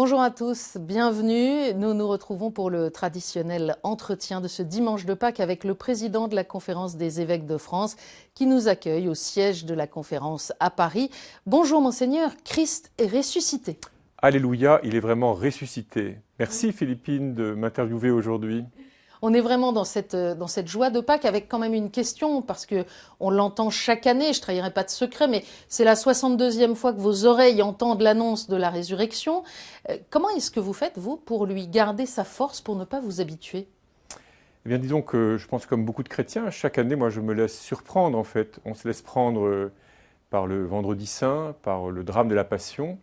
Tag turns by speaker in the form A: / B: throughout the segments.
A: Bonjour à tous, bienvenue. Nous nous retrouvons pour le traditionnel entretien de ce dimanche de Pâques avec le président de la Conférence des évêques de France qui nous accueille au siège de la conférence à Paris. Bonjour Monseigneur, Christ est ressuscité.
B: Alléluia, il est vraiment ressuscité. Merci Philippine de m'interviewer aujourd'hui.
A: On est vraiment dans cette joie de Pâques avec quand même une question, parce qu'on l'entend chaque année, je ne trahirai pas de secret, mais c'est la 62e fois que vos oreilles entendent l'annonce de la résurrection. Comment est-ce que vous faites, vous, pour lui garder sa force, pour ne pas vous habituer ?
B: Eh bien, disons que je pense comme beaucoup de chrétiens, chaque année, moi, je me laisse surprendre, en fait. On se laisse prendre par le Vendredi Saint, par le drame de la Passion,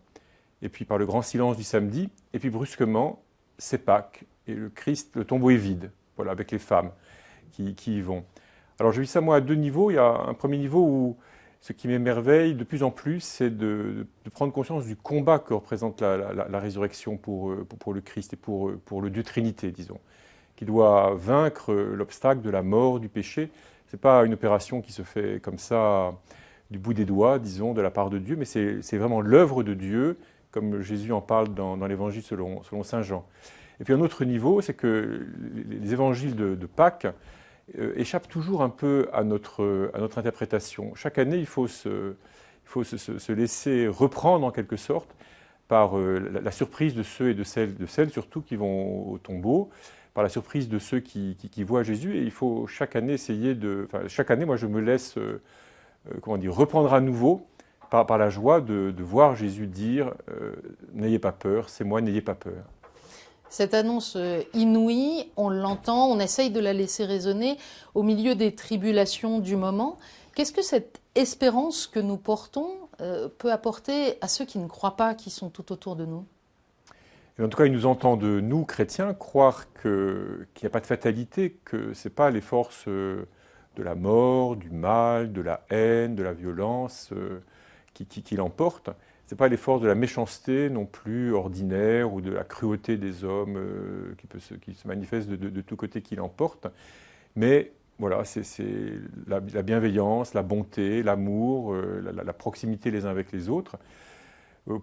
B: et puis par le grand silence du samedi, et puis brusquement, c'est Pâques, et le Christ, le tombeau est vide. Voilà, avec les femmes qui y vont. Alors je vis ça moi à deux niveaux. Il y a un premier niveau où ce qui m'émerveille de plus en plus, c'est de prendre conscience du combat que représente la résurrection pour le Christ et pour le Dieu Trinité, disons, qui doit vaincre l'obstacle de la mort, du péché. Ce n'est pas une opération qui se fait comme ça du bout des doigts, disons, de la part de Dieu, mais c'est vraiment l'œuvre de Dieu, comme Jésus en parle dans l'Évangile selon saint Jean. Et puis un autre niveau, c'est que les évangiles de Pâques échappent toujours un peu à notre interprétation. Chaque année, il faut se laisser reprendre en quelque sorte par la surprise de ceux et de celles surtout qui vont au tombeau, par la surprise de ceux qui voient Jésus. Et il faut chaque année essayer chaque année, moi, je me laisse reprendre à nouveau par la joie de voir Jésus dire n'ayez pas peur, c'est moi, n'ayez pas peur.
A: Cette annonce inouïe, on l'entend, on essaye de la laisser résonner au milieu des tribulations du moment. Qu'est-ce que cette espérance que nous portons peut apporter à ceux qui ne croient pas, qui sont tout autour de nous ?
B: Et en tout cas, il nous entend de nous, chrétiens, croire qu'il n'y a pas de fatalité, que ce n'est pas les forces de la mort, du mal, de la haine, de la violence qui l'emportent. Ce n'est pas les forces de la méchanceté non plus ordinaire ou de la cruauté des hommes qui se manifestent de tous côtés qui l'emportent. Mais voilà, c'est la bienveillance, la bonté, l'amour, la proximité les uns avec les autres.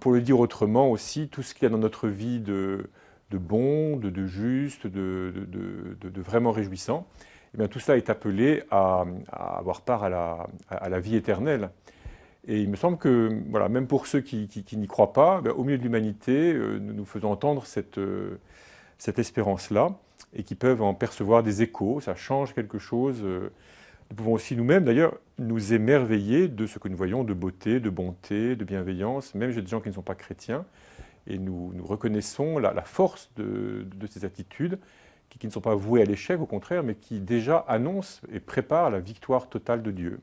B: Pour le dire autrement aussi, tout ce qu'il y a dans notre vie de bon, de juste, de vraiment réjouissant, eh bien, tout cela est appelé à avoir part à la vie éternelle. Et il me semble que, voilà, même pour ceux qui n'y croient pas, au milieu de l'humanité, nous faisons entendre cette espérance-là, et qui peuvent en percevoir des échos, ça change quelque chose. Nous pouvons aussi nous-mêmes, d'ailleurs, nous émerveiller de ce que nous voyons de beauté, de bonté, de bienveillance, même chez des gens qui ne sont pas chrétiens, et nous reconnaissons la force de ces attitudes, qui ne sont pas vouées à l'échec, au contraire, mais qui déjà annoncent et préparent la victoire totale de Dieu.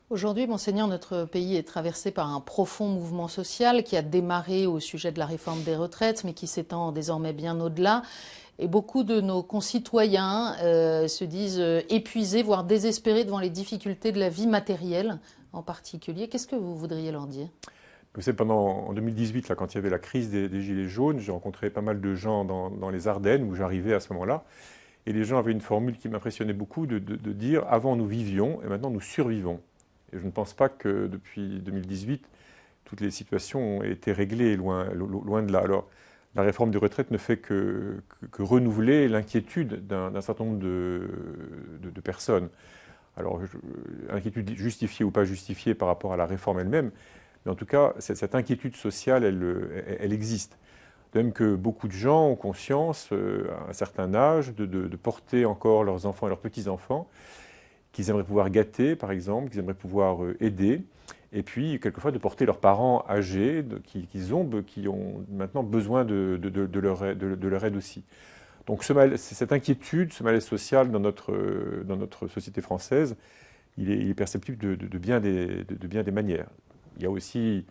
A: Aujourd'hui, Monseigneur, notre pays est traversé par un profond mouvement social qui a démarré au sujet de la réforme des retraites, mais qui s'étend désormais bien au-delà. Et beaucoup de nos concitoyens se disent épuisés, voire désespérés devant les difficultés de la vie matérielle en particulier. Qu'est-ce que vous voudriez leur dire ?
B: Vous savez, en 2018, là, quand il y avait la crise des Gilets jaunes, j'ai rencontré pas mal de gens dans les Ardennes, où j'arrivais à ce moment-là. Et les gens avaient une formule qui m'impressionnait beaucoup, de dire « avant nous vivions et maintenant nous survivons ». Et je ne pense pas que depuis 2018, toutes les situations ont été réglées, loin de là. Alors, la réforme des retraites ne fait que renouveler l'inquiétude d'un certain nombre de personnes. Alors, inquiétude justifiée ou pas justifiée par rapport à la réforme elle-même, mais en tout cas, cette inquiétude sociale, elle existe. De même que beaucoup de gens ont conscience, à un certain âge, de porter encore leurs enfants et leurs petits-enfants, qu'ils aimeraient pouvoir gâter, par exemple, qu'ils aimeraient pouvoir aider, et puis quelquefois de porter leurs parents âgés qui ont maintenant besoin de leur aide aussi. Donc cette inquiétude, ce malaise social dans notre société française, il est perceptible de bien des manières. Il y a aussi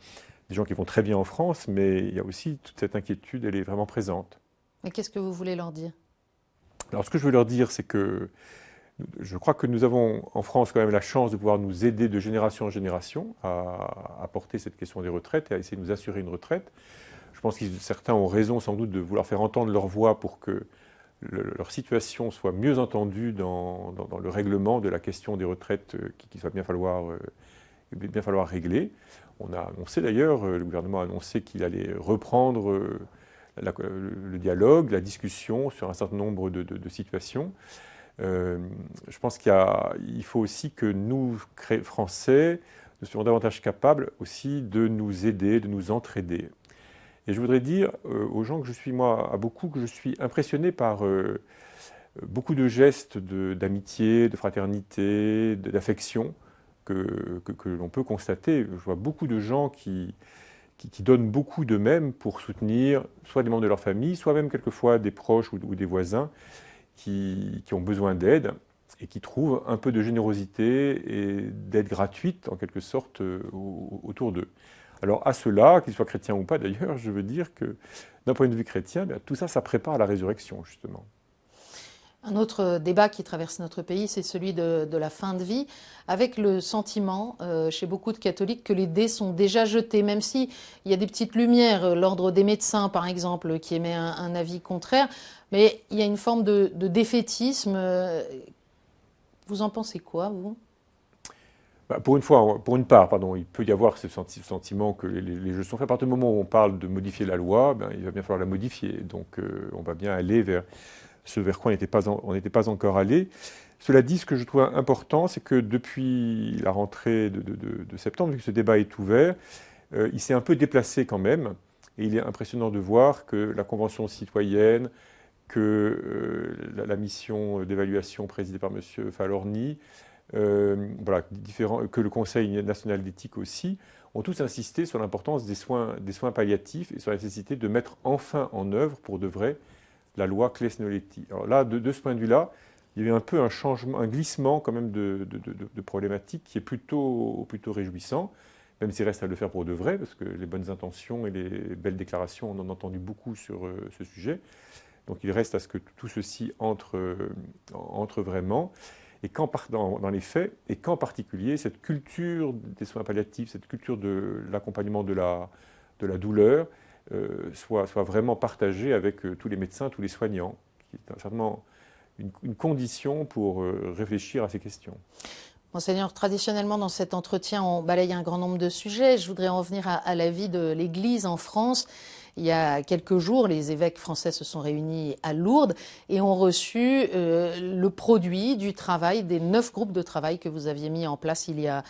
B: des gens qui vont très bien en France, mais il y a aussi toute cette inquiétude, elle est vraiment présente.
A: Mais qu'est-ce que vous voulez leur dire ?
B: Alors ce que je veux leur dire, c'est que je crois que nous avons en France quand même la chance de pouvoir nous aider de génération en génération à porter cette question des retraites et à essayer de nous assurer une retraite. Je pense que certains ont raison sans doute de vouloir faire entendre leur voix pour que leur situation soit mieux entendue dans le règlement de la question des retraites qu'il va bien falloir régler. On a annoncé d'ailleurs, le gouvernement a annoncé qu'il allait reprendre le dialogue, la discussion sur un certain nombre de situations. Je pense qu'il faut aussi que nous, Français, nous soyons davantage capables aussi de nous aider, de nous entraider. Et je voudrais dire aux gens que je suis, moi, à beaucoup, que je suis impressionné par beaucoup de gestes d'amitié, de fraternité, d'affection que l'on peut constater. Je vois beaucoup de gens qui donnent beaucoup d'eux-mêmes pour soutenir soit des membres de leur famille, soit même quelquefois des proches ou des voisins qui ont besoin d'aide et qui trouvent un peu de générosité et d'aide gratuite, en quelque sorte, autour d'eux. Alors à ceux-là, qu'ils soient chrétiens ou pas d'ailleurs, je veux dire que d'un point de vue chrétien, tout ça, ça prépare à la résurrection, justement.
A: Un autre débat qui traverse notre pays, c'est celui de la fin de vie, avec le sentiment chez beaucoup de catholiques que les dés sont déjà jetés, même s'il y a des petites lumières, l'ordre des médecins par exemple, qui émet un avis contraire, mais il y a une forme de défaitisme. Vous en pensez quoi, vous ?
B: Pour une part, il peut y avoir ce sentiment que les jeux sont faits. À partir du moment où on parle de modifier la loi, il va bien falloir la modifier. Donc on va bien aller vers ce vers quoi on n'était pas encore allé. Cela dit, ce que je trouve important, c'est que depuis la rentrée de septembre, vu que ce débat est ouvert, il s'est un peu déplacé quand même. Et il est impressionnant de voir que la Convention citoyenne, que la mission d'évaluation présidée par M. Falorni, que le Conseil national d'éthique aussi, ont tous insisté sur l'importance des soins palliatifs et sur la nécessité de mettre enfin en œuvre pour de vrai la loi Claes-Noletti. Alors là, de ce point de vue-là, il y a eu un peu un changement, un glissement quand même de problématique qui est plutôt réjouissant, même s'il reste à le faire pour de vrai, parce que les bonnes intentions et les belles déclarations, on en a entendu beaucoup sur ce sujet. Donc il reste à ce que tout ceci entre vraiment, et dans les faits, et qu'en particulier cette culture des soins palliatifs, cette culture de l'accompagnement de la douleur, soit vraiment partagée avec tous les médecins, tous les soignants, qui est certainement une condition pour réfléchir à ces questions.
A: Monseigneur, traditionnellement dans cet entretien, on balaye un grand nombre de sujets. Je voudrais en venir à la vie de l'Église en France. Il y a quelques jours, les évêques français se sont réunis à Lourdes et ont reçu le produit du travail des 9 groupes de travail que vous aviez mis en place il y a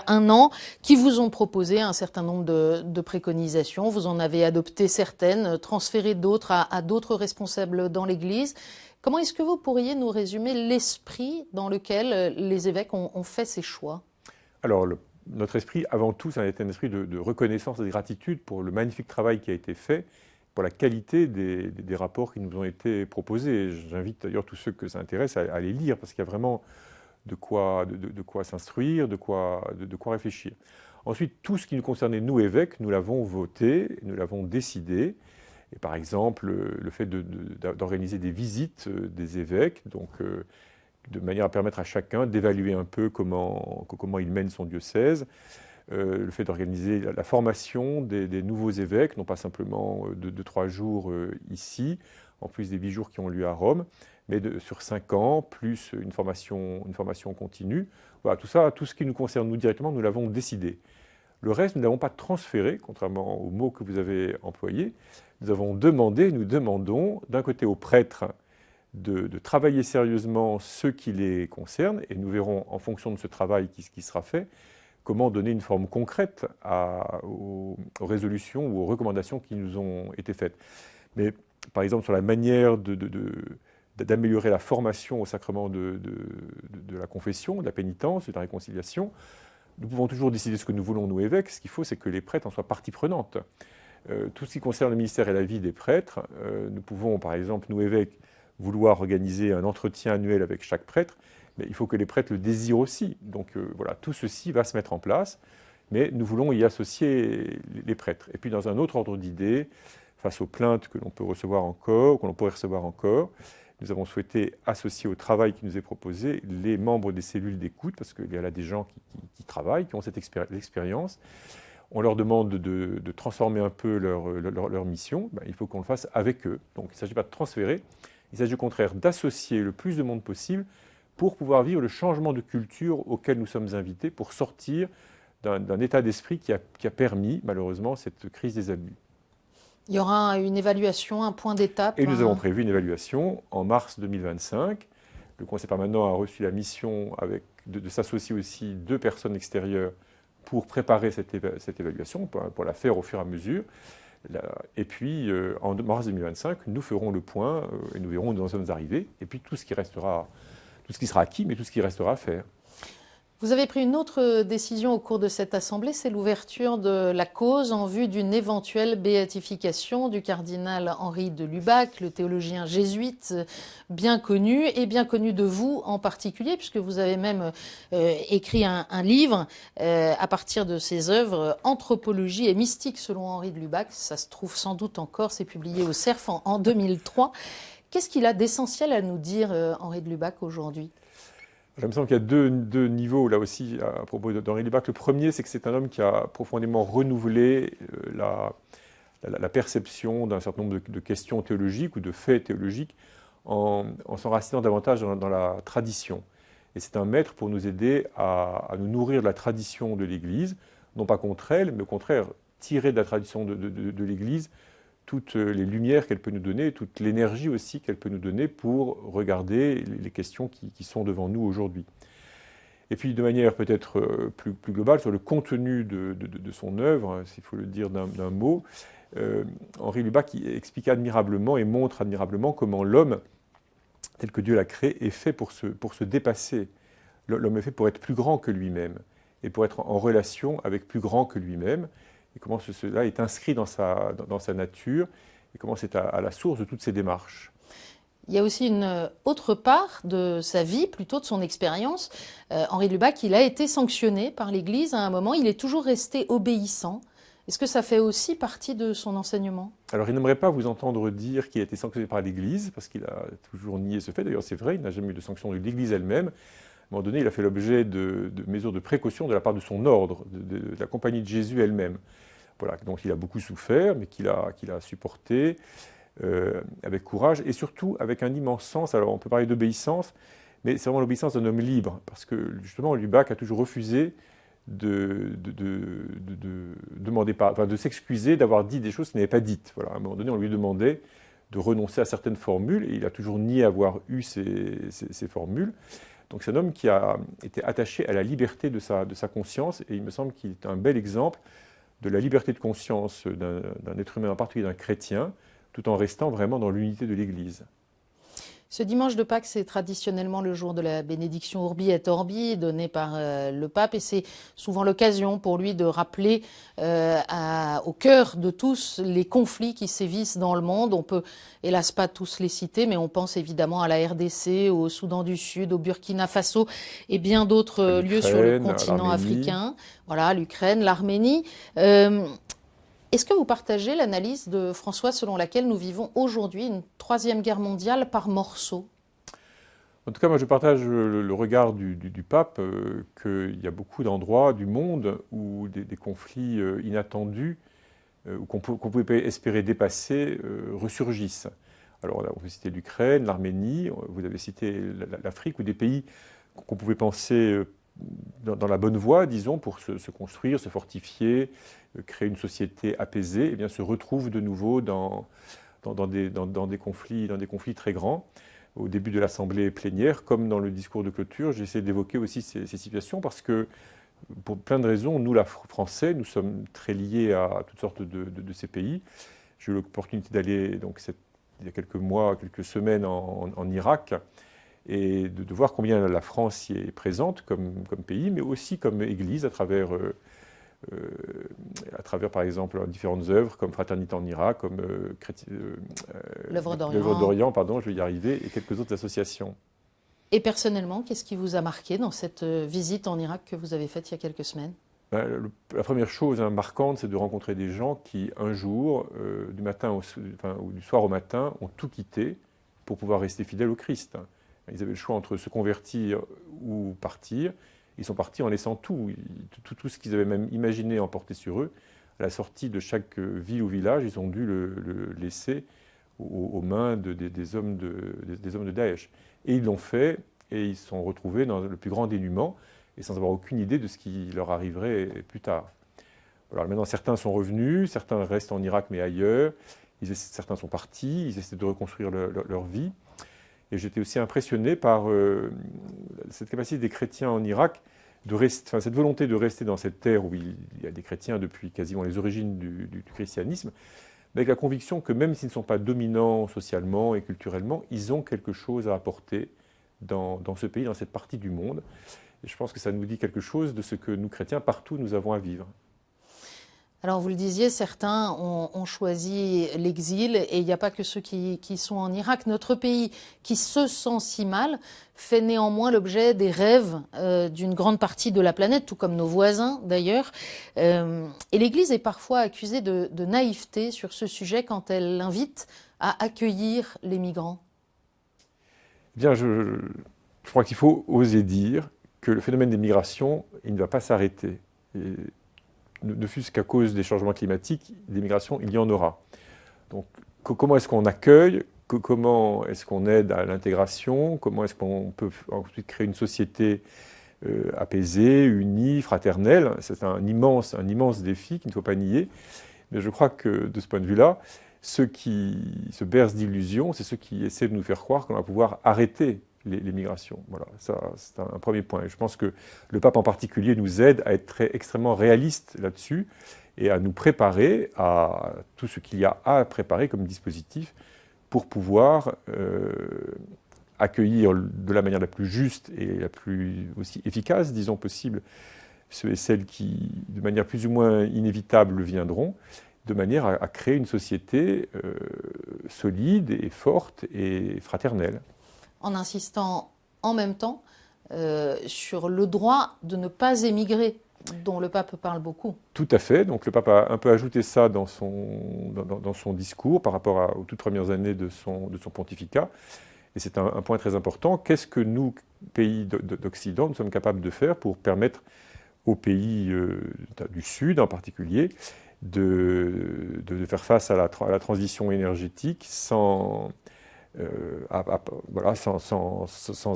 A: un an, qui vous ont proposé un certain nombre de préconisations. Vous en avez adopté certaines, transféré d'autres à d'autres responsables dans l'Église. Comment est-ce que vous pourriez nous résumer l'esprit dans lequel les évêques ont fait ces choix ?
B: Alors, notre esprit, avant tout, ça a été un esprit de reconnaissance et de gratitude pour le magnifique travail qui a été fait, pour la qualité des rapports qui nous ont été proposés. J'invite d'ailleurs tous ceux que ça intéresse à les lire, parce qu'il y a vraiment de quoi s'instruire, de quoi réfléchir. Ensuite, tout ce qui nous concernait, nous, évêques, nous l'avons voté, nous l'avons décidé. Et par exemple, le fait d'organiser des visites des évêques, donc de manière à permettre à chacun d'évaluer un peu comment il mène son diocèse, le fait d'organiser la formation des nouveaux évêques, non pas simplement de 3 jours ici, en plus des 8 jours qui ont lieu à Rome, mais sur 5 ans, plus une formation continue. Voilà, tout ce qui nous concerne nous directement, nous l'avons décidé. Le reste, nous n'avons pas transféré, contrairement aux mots que vous avez employés. Nous demandons d'un côté aux prêtres de travailler sérieusement ce qui les concerne, et nous verrons en fonction de ce travail qui sera fait, comment donner une forme concrète aux résolutions ou aux recommandations qui nous ont été faites. Mais par exemple sur la manière d'améliorer la formation au sacrement de la confession, de la pénitence, de la réconciliation, nous pouvons toujours décider ce que nous voulons, nous évêques. Ce qu'il faut, c'est que les prêtres en soient partie prenante. Tout ce qui concerne le ministère et la vie des prêtres, nous pouvons, par exemple, nous évêques, vouloir organiser un entretien annuel avec chaque prêtre, mais il faut que les prêtres le désirent aussi. Donc voilà, tout ceci va se mettre en place, mais nous voulons y associer les prêtres. Et puis dans un autre ordre d'idées, face aux plaintes que l'on peut recevoir encore, que l'on pourrait recevoir encore, nous avons souhaité associer au travail qui nous est proposé les membres des cellules d'écoute, parce qu'il y a là des gens qui travaillent, qui ont cette expérience. On leur demande de transformer un peu leur mission. Il faut qu'on le fasse avec eux. Donc il ne s'agit pas de transférer, il s'agit au contraire d'associer le plus de monde possible pour pouvoir vivre le changement de culture auquel nous sommes invités, pour sortir d'un état d'esprit qui a permis, malheureusement, cette crise des abus.
A: Il y aura une évaluation, un point d'étape.
B: Et nous avons prévu une évaluation en mars 2025. Le Conseil permanent a reçu la mission de s'associer aussi 2 personnes extérieures pour préparer cette évaluation, pour la faire au fur et à mesure. Et puis, en mars 2025, nous ferons le point et nous verrons où nous en sommes arrivés. Et puis, tout ce qui sera acquis, mais tout ce qui restera à faire.
A: Vous avez pris une autre décision au cours de cette assemblée, c'est l'ouverture de la cause en vue d'une éventuelle béatification du cardinal Henri de Lubac, le théologien jésuite bien connu et bien connu de vous en particulier, puisque vous avez même écrit un livre à partir de ses œuvres Anthropologie et mystique selon Henri de Lubac. Ça se trouve sans doute encore, c'est publié au CERF en 2003. Qu'est-ce qu'il a d'essentiel à nous dire, Henri de Lubac, aujourd'hui ?
B: Il me semble qu'il y a deux niveaux là aussi à propos d'Henri Lubac. Le premier, c'est que c'est un homme qui a profondément renouvelé la perception d'un certain nombre de questions théologiques ou de faits théologiques en s'enracinant davantage dans la tradition. Et c'est un maître pour nous aider à nous nourrir de la tradition de l'Église, non pas contre elle, mais au contraire, tirer de la tradition de l'Église toutes les lumières qu'elle peut nous donner, toute l'énergie aussi qu'elle peut nous donner pour regarder les questions qui sont devant nous aujourd'hui. Et puis de manière peut-être plus globale, sur le contenu de son œuvre, s'il faut le dire d'un mot, Henri Lubac explique admirablement et montre admirablement comment l'homme, tel que Dieu l'a créé, est fait pour se dépasser. L'homme est fait pour être plus grand que lui-même et pour être en relation avec plus grand que lui-même. Et comment cela est inscrit dans sa nature, et comment c'est à la source de toutes ces démarches.
A: Il y a aussi une autre part de sa vie, plutôt de son expérience. Henri de Lubac, il a été sanctionné par l'Église à un moment, il est toujours resté obéissant. Est-ce que ça fait aussi partie de son enseignement ?
B: Alors, il n'aimerait pas vous entendre dire qu'il a été sanctionné par l'Église, parce qu'il a toujours nié ce fait. D'ailleurs, c'est vrai, il n'a jamais eu de sanction de l'Église elle-même. À un moment donné, il a fait l'objet de mesures de précaution de la part de son ordre, de la Compagnie de Jésus elle-même. Voilà, donc il a beaucoup souffert, mais qu'il a supporté avec courage et surtout avec un immense sens. Alors on peut parler d'obéissance, mais c'est vraiment l'obéissance d'un homme libre, parce que justement Lubac a toujours refusé de s'excuser d'avoir dit des choses qu'il n'avait pas dites. Voilà, à un moment donné, on lui demandait de renoncer à certaines formules, et il a toujours nié avoir eu ces formules. Donc c'est un homme qui a été attaché à la liberté de sa conscience, et il me semble qu'il est un bel exemple de la liberté de conscience d'un être humain, en particulier d'un chrétien, tout en restant vraiment dans l'unité de l'Église.
A: Ce dimanche de Pâques, c'est traditionnellement le jour de la bénédiction Urbi et Orbi donnée par le pape, et c'est souvent l'occasion pour lui de rappeler au cœur de tous les conflits qui sévissent dans le monde. On peut hélas pas tous les citer, mais on pense évidemment à la RDC, au Soudan du Sud, au Burkina Faso et bien d'autres lieux sur le continent africain. Voilà, l'Ukraine, l'Arménie. Est-ce que vous partagez l'analyse de François selon laquelle nous vivons aujourd'hui une troisième guerre mondiale par morceaux ?
B: En tout cas, moi je partage le regard du pape qu'il y a beaucoup d'endroits du monde où des conflits inattendus, qu'on pouvait espérer dépasser, ressurgissent. Alors on peut citer l'Ukraine, l'Arménie, vous avez cité l'Afrique, ou des pays qu'on pouvait penser dans la bonne voie, disons, pour se construire, se fortifier, créer une société apaisée, et bien se retrouvent de nouveau dans des conflits très grands. Au début de l'assemblée plénière, comme dans le discours de clôture, j'essaie d'évoquer aussi ces situations parce que, pour plein de raisons, nous, les Français, nous sommes très liés à toutes sortes de ces pays. J'ai eu l'opportunité d'aller, donc, il y a quelques mois, quelques semaines en Irak, et de voir combien la France y est présente comme pays, mais aussi comme Église, à travers par exemple différentes œuvres comme Fraternité en Irak, comme
A: l'œuvre
B: d'Orient, pardon, je vais y arriver, et quelques autres associations.
A: Et personnellement, qu'est-ce qui vous a marqué dans cette visite en Irak que vous avez faite il y a quelques semaines ?
B: La première chose marquante, c'est de rencontrer des gens qui, un jour, du matin ou du soir au matin, ont tout quitté pour pouvoir rester fidèles au Christ. Ils avaient le choix entre se convertir ou partir. Ils sont partis en laissant tout ce qu'ils avaient même imaginé emporter sur eux. À la sortie de chaque ville ou village, ils ont dû le laisser aux mains des hommes de Daesh. Et ils l'ont fait, et ils se sont retrouvés dans le plus grand dénuement, et sans avoir aucune idée de ce qui leur arriverait plus tard. Alors maintenant, certains sont revenus, certains restent en Irak mais ailleurs, certains sont partis, ils essaient de reconstruire leur vie. Et j'étais aussi impressionné par cette capacité des chrétiens en Irak, cette volonté de rester dans cette terre où il y a des chrétiens depuis quasiment les origines du christianisme, avec la conviction que même s'ils ne sont pas dominants socialement et culturellement, ils ont quelque chose à apporter dans ce pays, dans cette partie du monde. Et je pense que ça nous dit quelque chose de ce que nous, chrétiens, partout, nous avons à vivre.
A: Alors vous le disiez, certains ont choisi l'exil et il n'y a pas que ceux qui sont en Irak. Notre pays, qui se sent si mal, fait néanmoins l'objet des rêves d'une grande partie de la planète, tout comme nos voisins d'ailleurs. Et l'Église est parfois accusée de naïveté sur ce sujet quand elle invite à accueillir les migrants.
B: Bien, je crois qu'il faut oser dire que le phénomène des migrations, il ne va pas s'arrêter. Et ne fût-ce qu'à cause des changements climatiques, des migrations, il y en aura. Donc, comment est-ce qu'on accueille? Comment est-ce qu'on aide à l'intégration? Comment est-ce qu'on peut ensuite créer une société apaisée, unie, fraternelle? C'est un immense défi qu'il ne faut pas nier. Mais je crois que, de ce point de vue-là, ceux qui se bercent d'illusions, c'est ceux qui essaient de nous faire croire qu'on va pouvoir arrêter les migrations. Voilà, ça, c'est un premier point. Et je pense que le pape en particulier nous aide à être extrêmement réaliste là-dessus et à nous préparer à tout ce qu'il y a à préparer comme dispositif pour pouvoir accueillir de la manière la plus juste et la plus aussi efficace, disons, possible, ceux et celles qui, de manière plus ou moins inévitable, viendront, de manière à créer une société solide et forte et fraternelle.
A: En insistant en même temps sur le droit de ne pas émigrer, dont le pape parle beaucoup.
B: Tout à fait. Donc le pape a un peu ajouté ça dans son discours par rapport aux toutes premières années de son pontificat. Et c'est un point très important. Qu'est-ce que nous, pays d'Occident, nous sommes capables de faire pour permettre aux pays du Sud en particulier de faire face à la transition énergétique sans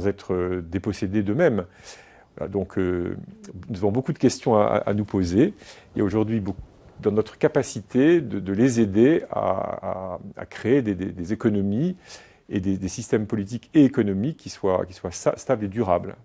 B: être dépossédés d'eux-mêmes. Voilà, donc nous avons beaucoup de questions à nous poser. Il y a aujourd'hui dans notre capacité de les aider à créer des économies et des systèmes politiques et économiques qui soient stables et durables.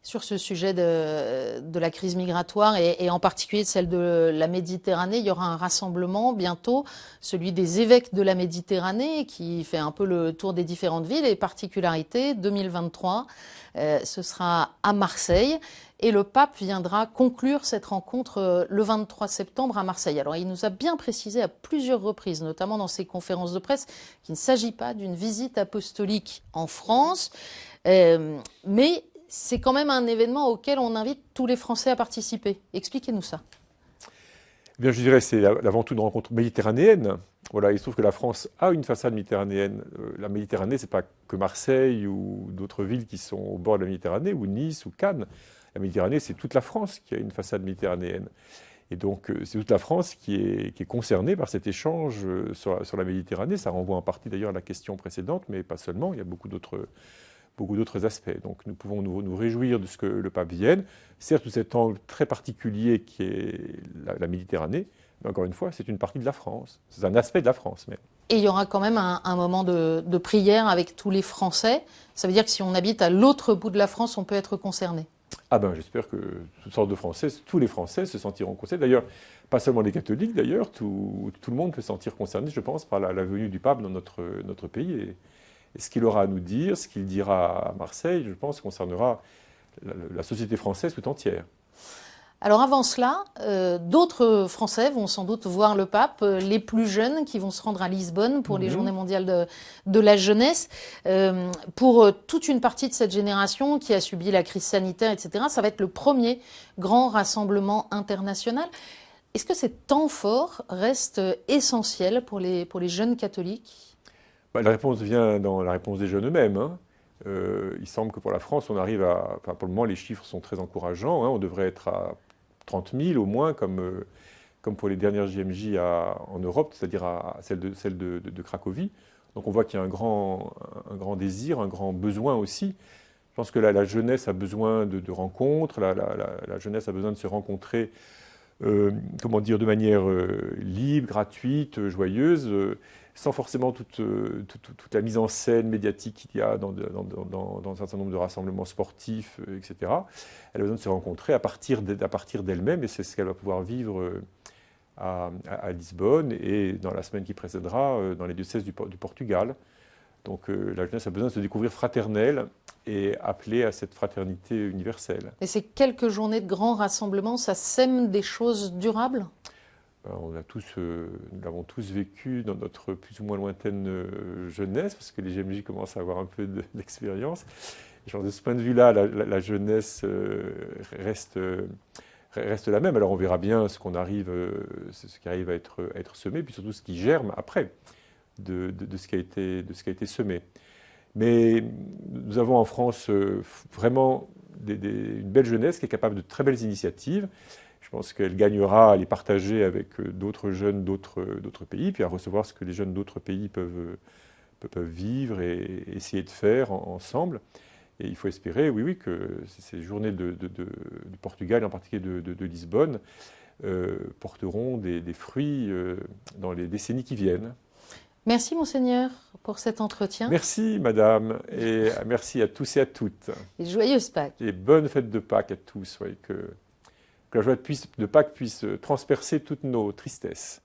A: Sur ce sujet de la crise migratoire et en particulier celle de la Méditerranée, il y aura un rassemblement bientôt, celui des évêques de la Méditerranée, qui fait un peu le tour des différentes villes et particularités. 2023, ce sera à Marseille et le pape viendra conclure cette rencontre le 23 septembre à Marseille. Alors il nous a bien précisé à plusieurs reprises, notamment dans ses conférences de presse, qu'il ne s'agit pas d'une visite apostolique en France, mais c'est quand même un événement auquel on invite tous les Français à participer. Expliquez-nous ça.
B: Eh bien, je dirais que c'est avant tout une rencontre méditerranéenne. Voilà, il se trouve que la France a une façade méditerranéenne. La Méditerranée, ce n'est pas que Marseille ou d'autres villes qui sont au bord de la Méditerranée, ou Nice ou Cannes. La Méditerranée, c'est toute la France qui a une façade méditerranéenne. Et donc, c'est toute la France qui est concernée par cet échange sur la Méditerranée. Ça renvoie en partie d'ailleurs à la question précédente, mais pas seulement. Il y a beaucoup d'autres aspects. Donc nous pouvons nous réjouir de ce que le pape vienne, certes sous cet angle très particulier qui est la Méditerranée, mais encore une fois, c'est une partie de la France, c'est un aspect de la France même.
A: Et il y aura quand même un moment de prière avec tous les Français. Ça veut dire que si on habite à l'autre bout de la France, on peut être concerné.
B: Ah ben j'espère que toutes sortes de Français, tous les Français se sentiront concernés. D'ailleurs, pas seulement les catholiques d'ailleurs, tout le monde peut se sentir concerné, je pense, par la venue du pape dans notre pays. Et ce qu'il aura à nous dire, ce qu'il dira à Marseille, je pense, concernera la société française tout entière.
A: Alors avant cela, d'autres Français vont sans doute voir le pape, les plus jeunes qui vont se rendre à Lisbonne pour les Journées mondiales de la jeunesse. Pour toute une partie de cette génération qui a subi la crise sanitaire, etc., ça va être le premier grand rassemblement international. Est-ce que ces temps forts restent essentiels pour les jeunes catholiques ?
B: La réponse vient dans la réponse des jeunes eux-mêmes. Hein. Il semble que pour la France, on arrive à... Enfin, pour le moment, les chiffres sont très encourageants. Hein. On devrait être à 30 000 au moins, comme pour les dernières JMJ en Europe, c'est-à-dire à celle de Cracovie. Donc on voit qu'il y a un grand désir, un grand besoin aussi. Je pense que la jeunesse a besoin de rencontres, la jeunesse a besoin de se rencontrer comment dire, de manière libre, gratuite, joyeuse, sans forcément toute la mise en scène médiatique qu'il y a dans un certain nombre de rassemblements sportifs, etc. Elle a besoin de se rencontrer à partir d'elle-même, et c'est ce qu'elle va pouvoir vivre à Lisbonne et dans la semaine qui précédera dans les diocèses du Portugal. Donc la jeunesse a besoin de se découvrir fraternelle et appelée à cette fraternité universelle.
A: Et ces quelques journées de grands rassemblements, ça sème des choses durables?
B: Nous l'avons tous vécu dans notre plus ou moins lointaine jeunesse, parce que les GMJ commencent à avoir un peu d'expérience. Et de ce point de vue-là, la jeunesse reste la même. Alors on verra bien ce qui arrive à être semé, puis surtout ce qui germe après de ce qui a été semé. Mais nous avons en France vraiment une belle jeunesse qui est capable de très belles initiatives. Je pense qu'elle gagnera à les partager avec d'autres jeunes d'autres pays, puis à recevoir ce que les jeunes d'autres pays peuvent vivre et essayer de faire ensemble. Et il faut espérer, oui, que ces journées du Portugal, en particulier de Lisbonne, porteront des fruits dans les décennies qui viennent.
A: Merci, Monseigneur, pour cet entretien.
B: Merci, Madame, et merci à tous et à toutes.
A: Et joyeuse Pâques.
B: Et bonne fête de Pâques à tous, que la joie de Pâques puisse transpercer toutes nos tristesses.